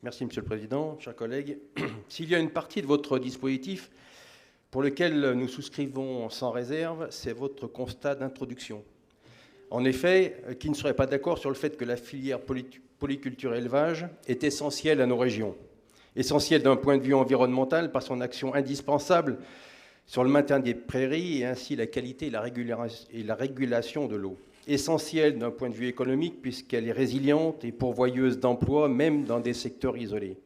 Merci, Monsieur le Président, chers collègues. S'il y a une partie de votre dispositif pour lequel nous souscrivons sans réserve, c'est votre constat d'introduction. En effet, qui ne serait pas d'accord sur le fait que la filière polyculture-élevage est essentielle à nos régions, essentielle d'un point de vue environnemental par son action indispensable sur le maintien des prairies et ainsi la qualité et la régulation de l'eau. Essentielle d'un point de vue économique puisqu'elle est résiliente et pourvoyeuse d'emplois même dans des secteurs isolés.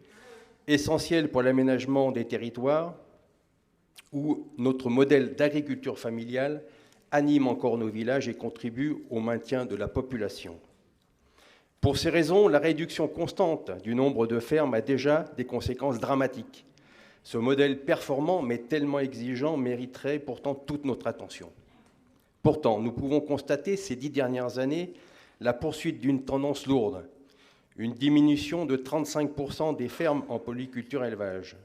Essentielle pour l'aménagement des territoires où notre modèle d'agriculture familiale anime encore nos villages et contribue au maintien de la population. Pour ces raisons, la réduction constante du nombre de fermes a déjà des conséquences dramatiques. Ce modèle performant mais tellement exigeant mériterait pourtant toute notre attention. Pourtant, nous pouvons constater ces 10 dernières années la poursuite d'une tendance lourde, une diminution de 35% des fermes en polyculture-élevage,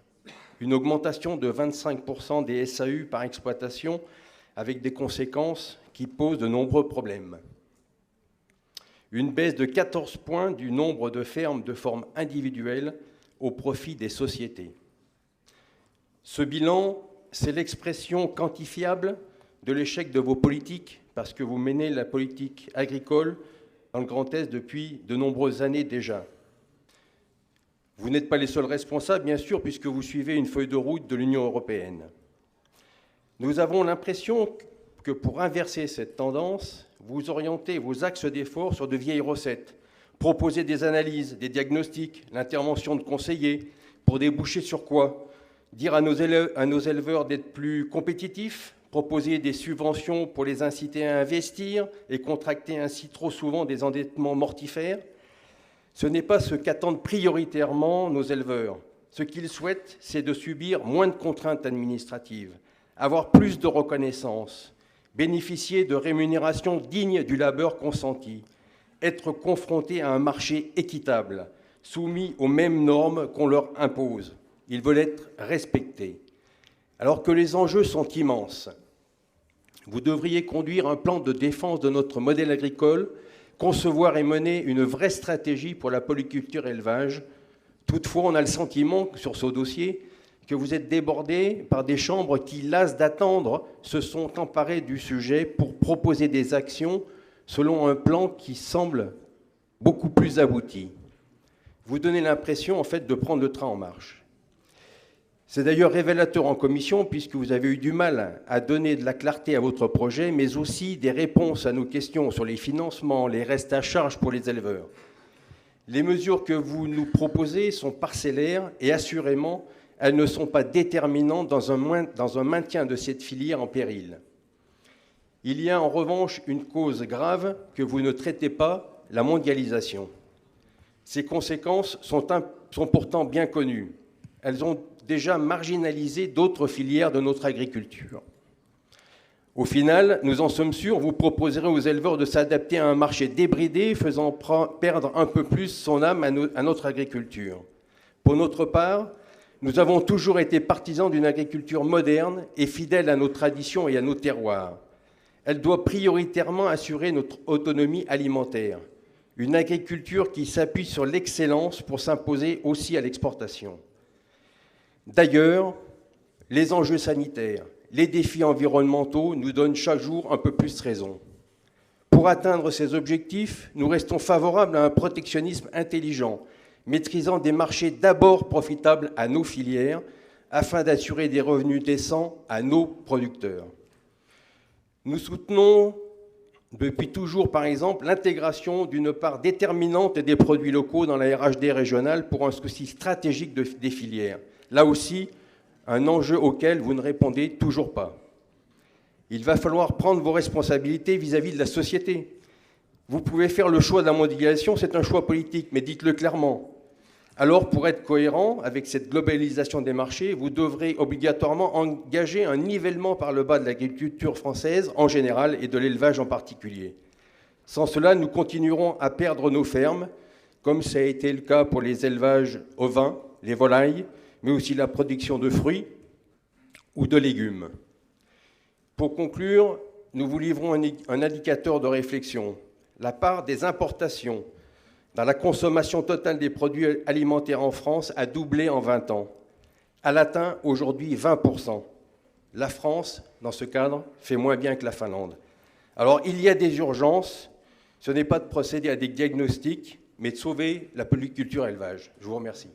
une augmentation de 25% des SAU par exploitation avec des conséquences qui posent de nombreux problèmes. Une baisse de 14 points du nombre de fermes de forme individuelle au profit des sociétés. Ce bilan, c'est l'expression quantifiable de l'échec de vos politiques, parce que vous menez la politique agricole dans le Grand Est depuis de nombreuses années déjà. Vous n'êtes pas les seuls responsables, bien sûr, puisque vous suivez une feuille de route de l'Union européenne. Nous avons l'impression que pour inverser cette tendance, vous orientez vos axes d'effort sur de vieilles recettes, proposer des analyses, des diagnostics, l'intervention de conseillers, pour déboucher sur quoi? Dire à nos éleveurs d'être plus compétitifs, proposer des subventions pour les inciter à investir et contracter ainsi trop souvent des endettements mortifères. Ce n'est pas ce qu'attendent prioritairement nos éleveurs. Ce qu'ils souhaitent, c'est de subir moins de contraintes administratives, avoir plus de reconnaissance, bénéficier de rémunérations dignes du labeur consenti, être confrontés à un marché équitable, soumis aux mêmes normes qu'on leur impose. Ils veulent être respectés. Alors que les enjeux sont immenses, vous devriez conduire un plan de défense de notre modèle agricole, concevoir et mener une vraie stratégie pour la polyculture-élevage. Toutefois, on a le sentiment, sur ce dossier, que vous êtes débordés par des chambres qui, lasses d'attendre, se sont emparées du sujet pour proposer des actions selon un plan qui semble beaucoup plus abouti. Vous donnez l'impression, en fait, de prendre le train en marche. C'est d'ailleurs révélateur en commission, puisque vous avez eu du mal à donner de la clarté à votre projet, mais aussi des réponses à nos questions sur les financements, les restes à charge pour les éleveurs. Les mesures que vous nous proposez sont parcellaires et assurément, elles ne sont pas déterminantes dans un maintien de cette filière en péril. Il y a en revanche une cause grave que vous ne traitez pas, la mondialisation. Ces conséquences sont pourtant bien connues. Elles ont déjà marginalisé d'autres filières de notre agriculture. Au final, nous en sommes sûrs, vous proposerez aux éleveurs de s'adapter à un marché débridé, faisant perdre un peu plus son âme à notre agriculture. Pour notre part, nous avons toujours été partisans d'une agriculture moderne et fidèle à nos traditions et à nos terroirs. Elle doit prioritairement assurer notre autonomie alimentaire, une agriculture qui s'appuie sur l'excellence pour s'imposer aussi à l'exportation. D'ailleurs, les enjeux sanitaires, les défis environnementaux nous donnent chaque jour un peu plus raison. Pour atteindre ces objectifs, nous restons favorables à un protectionnisme intelligent, maîtrisant des marchés d'abord profitables à nos filières, afin d'assurer des revenus décents à nos producteurs. Nous soutenons depuis toujours, par exemple, l'intégration d'une part déterminante des produits locaux dans la RHD régionale pour un souci stratégique des filières. Là aussi, un enjeu auquel vous ne répondez toujours pas. Il va falloir prendre vos responsabilités vis-à-vis de la société. Vous pouvez faire le choix de la mondialisation, c'est un choix politique, mais dites-le clairement. Alors, pour être cohérent avec cette globalisation des marchés, vous devrez obligatoirement engager un nivellement par le bas de l'agriculture française en général et de l'élevage en particulier. Sans cela, nous continuerons à perdre nos fermes, comme ça a été le cas pour les élevages ovins, les volailles, mais aussi la production de fruits ou de légumes. Pour conclure, nous vous livrons un indicateur de réflexion. La part des importations La consommation totale des produits alimentaires en France a doublé en 20 ans. Elle atteint aujourd'hui 20%. La France, dans ce cadre, fait moins bien que la Finlande. Alors, il y a des urgences. Ce n'est pas de procéder à des diagnostics, mais de sauver la polyculture élevage. Je vous remercie.